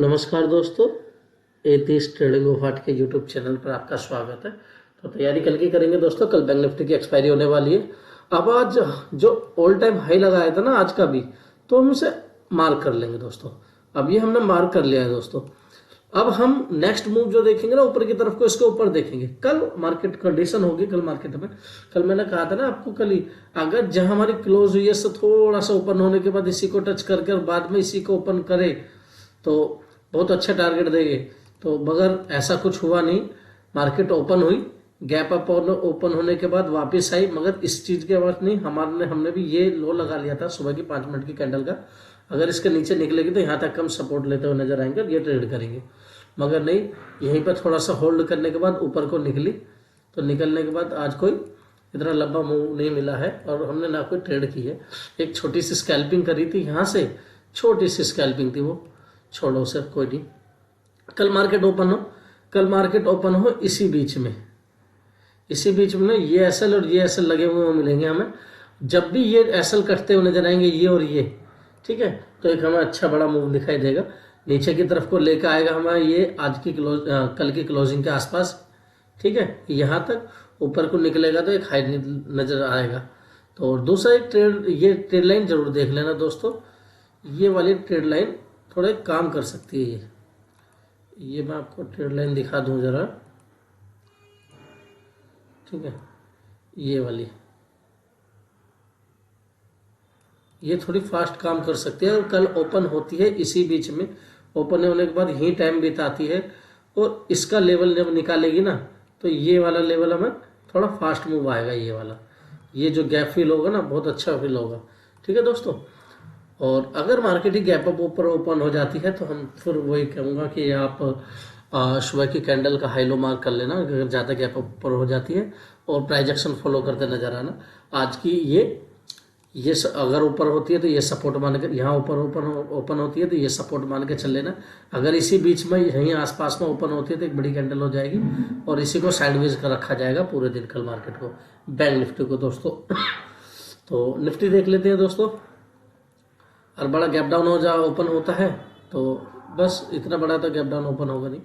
नमस्कार दोस्तों, atheist trading of heart के यूट्यूब चैनल पर आपका स्वागत है। तो तैयारी कल की करेंगे दोस्तों। कल बैंक निफ्टी की एक्सपायरी होने वाली है। अब आज जो ऑल टाइम हाई लगाया था ना आज का भी, तो हम इसे मार्क कर लेंगे दोस्तों। अब ये हमने मार्क कर लिया है दोस्तों। अब हम नेक्स्ट मूव जो देखेंगे ना ऊपर की तरफ को, इसके ऊपर देखेंगे। कल मार्केट कंडीशन होगी, कल मार्केट में, कल मैंने कहा था ना आपको कल ही, अगर जहां हमारी क्लोज हुई है से थोड़ा सा ओपन होने के बाद इसी को टच करके और बाद में इसी को ओपन करे तो बहुत अच्छा टारगेट देंगे। तो मगर ऐसा कुछ हुआ नहीं। मार्केट ओपन हुई, गैप अप और ओपन होने के बाद वापस आई, मगर इस चीज के बाद नहीं। हमने भी ये लो लगा लिया था सुबह की 5 मिनट की कैंडल का। अगर इसके नीचे निकलेगी तो यहाँ तक हम सपोर्ट लेते हुए नजर आएंगे और ये ट्रेड करेंगे, मगर नहीं। यहीं पर थोड़ा सा होल्ड करने के बाद ऊपर को निकली, तो निकलने के बाद आज कोई इतना लंबा मूव नहीं मिला है और हमने ना कोई ट्रेड की है। एक छोटी सी स्कैल्पिंग करी थी यहाँ से, छोटी सी स्कैल्पिंग थी, वो छोड़ो सर, कोई नहीं। कल मार्केट ओपन हो इसी बीच में ना ये एसएल और ये एसएल लगे हुए मिलेंगे हमें। जब भी ये एसएल कटते हुए नजर आएंगे, ये और ये, ठीक है, तो एक हमें अच्छा बड़ा मूव दिखाई देगा। नीचे की तरफ को लेकर आएगा हमें ये आज की कल की क्लोजिंग के आसपास, ठीक है। यहाँ तक ऊपर को निकलेगा तो एक हाई नजर आएगा। तो और दूसरा एक ट्रेड, ये ट्रेड लाइन जरूर देख लेना दोस्तों। ये वाली ट्रेड लाइन थोड़े काम कर सकती है। ये मैं आपको ट्रेड लाइन दिखा दूं जरा, ठीक है। ये वाली, ये थोड़ी फास्ट काम कर सकती है और कल ओपन होती है इसी बीच में। ओपन होने के बाद यही टाइम बिताती है और इसका लेवल जब निकालेगी ना, तो ये वाला लेवल हमें थोड़ा फास्ट मूव आएगा। ये वाला, ये जो गैप फिल होगा ना, बहुत अच्छा फिल होगा, ठीक है दोस्तों। और अगर मार्केट ही गैप अप ऊपर ओपन हो जाती है तो हम फिर वही कहूँगा कि आप सुबह की कैंडल का हाई लो मार्क कर लेना अगर ज़्यादा गैप अप ऊपर हो जाती है, और प्राइस एक्शन फॉलो करते नजर आना। आज की ये अगर ऊपर होती है तो ये सपोर्ट मान के, यहाँ ऊपर ओपन होती है तो ये सपोर्ट मान के चल लेना। अगर इसी बीच में यहीं आसपास में ओपन होती है तो एक बड़ी कैंडल हो जाएगी और इसी को साइडवेज कर रखा जाएगा पूरे दिन कल मार्केट को, बैंक निफ्टी को दोस्तों। तो निफ्टी देख लेते हैं दोस्तों। और बड़ा गैप डाउन हो जा ओपन होता है तो बस इतना बड़ा तो गैप डाउन ओपन होगा नहीं।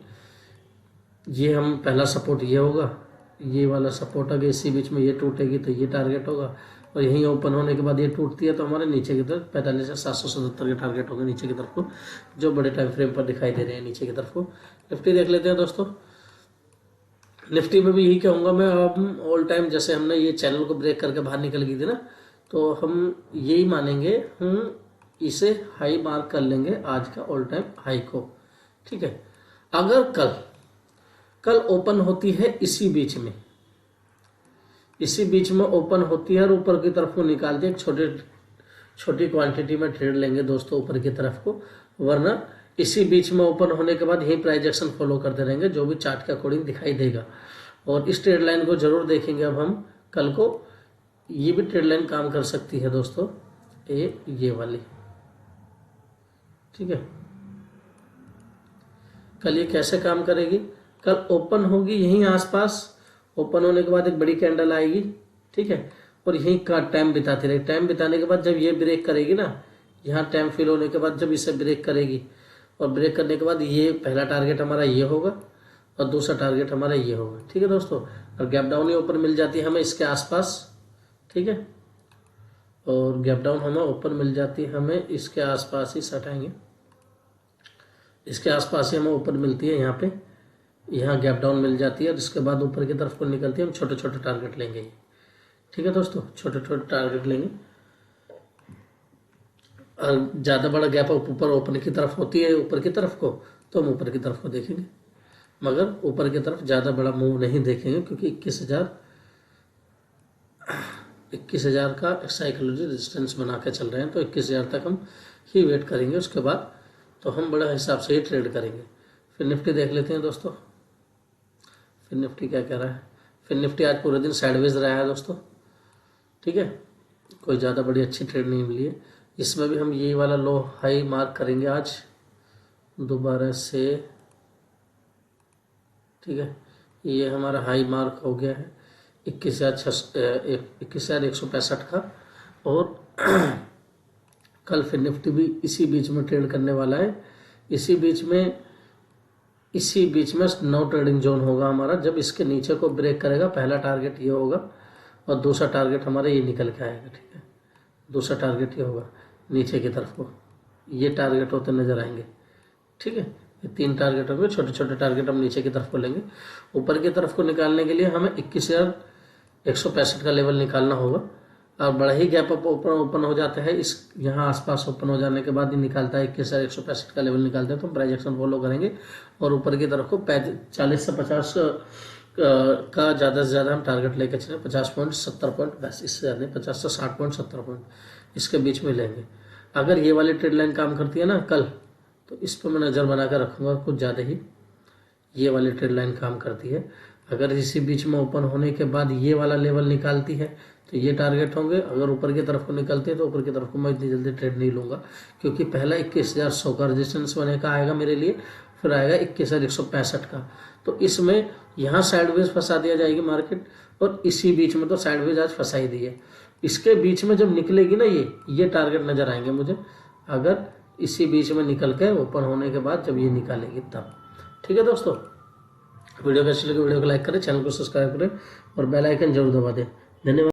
ये हम पहला सपोर्ट ये होगा, ये वाला सपोर्ट अगर इसी बीच में ये टूटेगी तो ये टारगेट होगा, और यहीं ओपन होने के बाद ये टूटती है तो हमारे नीचे की तरफ 45 से 777 के टारगेट होंगे नीचे की तरफ को, जो बड़े टाइम फ्रेम पर दिखाई दे रहे हैं नीचे की तरफ को। निफ्टी देख लेते हैं दोस्तों। निफ्टी में भी यही कहूँगा मैं, हम ऑल टाइम जैसे हमने ये चैनल को ब्रेक करके बाहर निकल गई थी ना, तो हम यही मानेंगे, हम इसे हाई मार्क कर लेंगे आज का ऑल टाइम हाई को, ठीक है। अगर कल ओपन होती है इसी बीच में ओपन होती है और ऊपर की तरफ को निकालती है, छोटी क्वांटिटी में ट्रेड लेंगे दोस्तों ऊपर की तरफ को, वरना इसी बीच में ओपन होने के बाद यही प्राइस एक्शन फॉलो करते रहेंगे जो भी चार्ट के अकॉर्डिंग दिखाई देगा। और इस ट्रेड लाइन को जरूर देखेंगे अब हम कल को। ये भी ट्रेड लाइन काम कर सकती है दोस्तों, ये वाली, ठीक है। कल ये कैसे काम करेगी, कल ओपन होगी यहीं आसपास, ओपन होने के बाद एक बड़ी कैंडल आएगी, ठीक है, और यहीं का टाइम बिताती रहेगी। टाइम बिताने के बाद जब ये ब्रेक करेगी ना, यहाँ टाइम फिल होने के बाद जब इसे ब्रेक करेगी, और ब्रेक करने के बाद ये पहला टारगेट हमारा ये होगा और दूसरा टारगेट हमारा ये होगा, ठीक है दोस्तों। और गैप डाउन ही ऊपर मिल जाती है हमें इसके आसपास, ठीक है। और गैप डाउन हमें ऊपर मिल जाती है हमें इसके आसपास ही, सटाएंगे इसके आसपास ही हमें ऊपर मिलती है। यहाँ पे यहाँ गैप डाउन मिल जाती है और इसके बाद ऊपर की तरफ को निकलती है। हम छोटे छोटे टारगेट लेंगे, ठीक है दोस्तों, छोटे छोटे टारगेट लेंगे। और ज़्यादा बड़ा गैप ऊपर ओपन की तरफ होती है ऊपर की तरफ को, तो हम ऊपर की तरफ को देखेंगे, मगर ऊपर की तरफ ज़्यादा बड़ा मूव नहीं देखेंगे क्योंकि 21,000 का साइकोलॉजी रेजिस्टेंस बना के चल रहे हैं। तो 21,000 तक हम ही वेट करेंगे, उसके बाद तो हम बड़ा हिसाब से ही ट्रेड करेंगे। फिर निफ्टी देख लेते हैं दोस्तों। फिर निफ्टी क्या कह रहा है। फिर निफ्टी आज पूरे दिन साइडवेज रहा है दोस्तों, ठीक है, कोई ज़्यादा बड़ी अच्छी ट्रेड नहीं मिली है। इसमें भी हम यही वाला लो हाई मार्क करेंगे आज दोबारा से, ठीक है। ये हमारा हाई मार्क हो गया है 21,165 का। और कल फिर निफ्टी भी इसी बीच में ट्रेड करने वाला है इसी बीच में नो ट्रेडिंग जोन होगा हमारा। जब इसके नीचे को ब्रेक करेगा, पहला टारगेट ये होगा और दूसरा टारगेट हमारा ये निकल के आएगा। ठीक है, दूसरा टारगेट ये होगा नीचे की तरफ को, ये टारगेट होते नजर आएंगे। ठीक है, ये 3 टारगेट होंगे, छोटे छोटे टारगेट हम नीचे की तरफ को लेंगे। ऊपर की तरफ को निकालने के लिए हमें 21,165 का लेवल निकालना होगा। और बड़ा ही गैप अप ओपन हो जाता है, इस यहाँ आसपास ओपन हो जाने के बाद ही निकालता है 21,165 का लेवल निकालते हैं। तो हम प्राइस एक्शन फॉलो करेंगे और ऊपर की तरफ को 40 से 50 का ज़्यादा से ज़्यादा हम टारगेट लेके चलें। 50 पॉइंट 70 पॉइंट, बस इससे ज़्यादा 50 से 60 पॉइंट 70 पॉइंट इसके बीच में लेंगे। अगर ये वाली ट्रेड लाइन काम करती है ना कल, तो इस पर मैं नज़र बना कर रखूँगा कुछ ज़्यादा ही। ये वाली ट्रेड लाइन काम करती है, अगर इसी बीच में ओपन होने के बाद ये वाला लेवल निकालती है तो ये टारगेट होंगे। अगर ऊपर की तरफ को निकलती है तो ऊपर की तरफ को मैं इतनी जल्दी ट्रेड नहीं लूँगा, क्योंकि पहला 21,100 का रेजिस्टेंस बने का आएगा मेरे लिए, फिर आएगा 21,165 का। तो इसमें यहाँ साइडवेज फंसा दिया जाएगी मार्केट, और इसी बीच में तो साइडवेज आज फंसा ही दी है। इसके बीच में जब निकलेगी ना ये टारगेट नज़र आएंगे मुझे, अगर इसी बीच में निकल के ओपन होने के बाद जब ये निकालेगी तब। ठीक है दोस्तों, वीडियो कैसी लगी वीडियो को लाइक करें, चैनल को सब्सक्राइब करें और बेल आइकन जरूर दबा दें। धन्यवाद।